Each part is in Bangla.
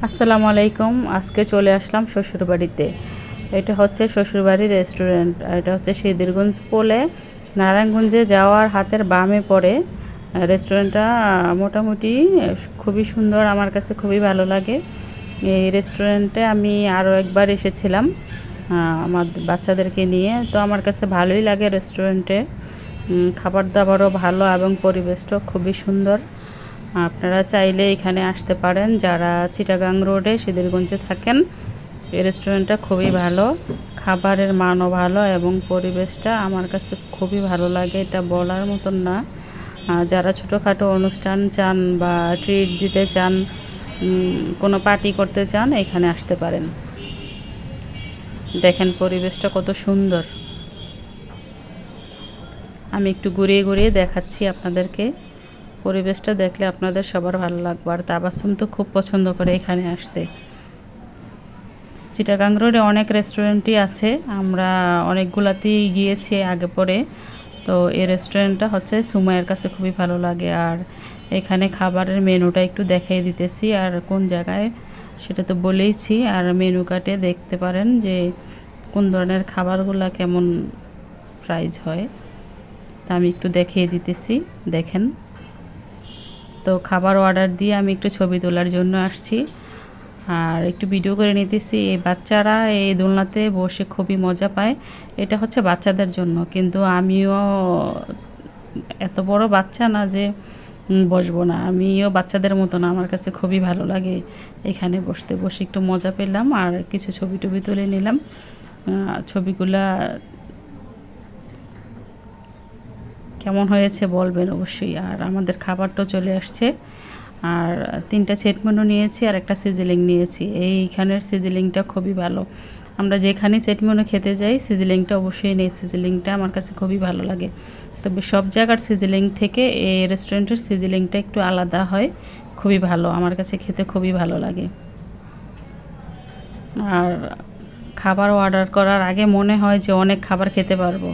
আসসালামু আলাইকুম। আজকে চলে আসলাম শ্বশুরবাড়িতে। এটা হচ্ছে শ্বশুরবাড়ির রেস্টুরেন্ট। এটা হচ্ছে সিদ্ধিরগঞ্জ পোলে নারায়ণগঞ্জে যাওয়ার হাতের বামে পড়ে। রেস্টুরেন্টটা মোটামুটি খুবই সুন্দর, আমার কাছে খুবই ভালো লাগে। এই রেস্টুরেন্টে আমি আরও একবার এসেছিলাম আমার বাচ্চাদেরকে নিয়ে। তো আমার কাছে ভালোই লাগে রেস্টুরেন্টে। খাবার দাবারও ভালো এবং পরিবেশটাও খুবই সুন্দর। আপনারা চাইলে এখানে আসতে পারেন যারা চিটাগাং রোডে সিদ্ধিরগঞ্জে থাকেন। এই রেস্টুরেন্টটা খুবই ভালো, খাবারের মানও ভালো এবং পরিবেশটা আমার কাছে খুবই ভালো লাগে, এটা বলার মতন না। যারা ছোটোখাটো অনুষ্ঠান চান বা ট্রিট দিতে চান, কোনো পার্টি করতে চান, এখানে আসতে পারেন। দেখেন পরিবেশটা কত সুন্দর। আমি একটু ঘুরিয়ে ঘুরিয়ে দেখাচ্ছি আপনাদেরকে। পরিবেশটা দেখলে আপনাদের সবার ভালো লাগবে। আর তাবাসসুম তো খুব পছন্দ করে এখানে আসতে। চিটাগাং রোডে অনেক রেস্টুরেন্টই আছে, আমরা অনেকগুলাতেই গিয়েছি আগে পরে। তো এই রেস্টুরেন্টটা হচ্ছে সুমাইয়ের কাছে খুবই ভালো লাগে। আর এখানে খাবারের মেনুটা একটু দেখাই দিতেছি, আর কোন জায়গায় সেটা তো বলেইছি। আর মেনু কার্ডে দেখতে পারেন যে কোন ধরনের খাবারগুলো কেমন প্রাইস হয়, তা আমি একটু দেখিয়ে দিতেছি। দেখেন, তো খাবার অর্ডার দিয়ে আমি একটু ছবি তোলার জন্য আসছি আর একটু ভিডিও করে নিতেছি। এই বাচ্চারা এই দোলনাতে বসে খুবই মজা পায়। এটা হচ্ছে বাচ্চাদের জন্য, কিন্তু আমিও এত বড় বাচ্চা না যে বসবো না। আমিও বাচ্চাদের মতো না, আমার কাছে খুবই ভালো লাগে এখানে বসতে। বসে একটু মজা পেলাম আর কিছু ছবি টবি তুলে নিলাম। ছবিগুলা কেমন হয়েছে বলবেন অবশ্যই। আর আমাদের খাবারটাও চলে আসছে। আর 3টা সেট মেনু নিয়েছি আর একটা সিজিলিং নিয়েছি। এইখানের সিজিলিংটা খুবই ভালো। আমরা যেখানে সেট মেনু খেতে যাই সিজিলিংটা অবশ্যই নেই। সিজিলিংটা আমার কাছে খুবই ভালো লাগে। তবে সব জায়গার সিজিলিং থেকে এই রেস্টুরেন্টের সিজিলিংটা একটু আলাদা হয়, খুবই ভালো, আমার কাছে খেতে খুবই ভালো লাগে। আর খাবার অর্ডার করার আগে মনে হয় যে অনেক খাবার খেতে পারবো,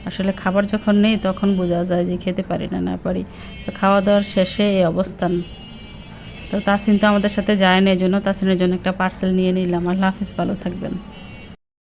আসলে খাবার যখন নেই তখন বোঝা যায় যে খেতে পারি না পারি। তো খাওয়া দাওয়ার শেষে এই অবস্থান। তো তাসিন তো আমাদের সাথে যায় না, এই জন্য তাসিনের জন্য একটা পার্সেল নিয়ে নিলাম। আল্লাহ হাফিজ, ভালো থাকবেন।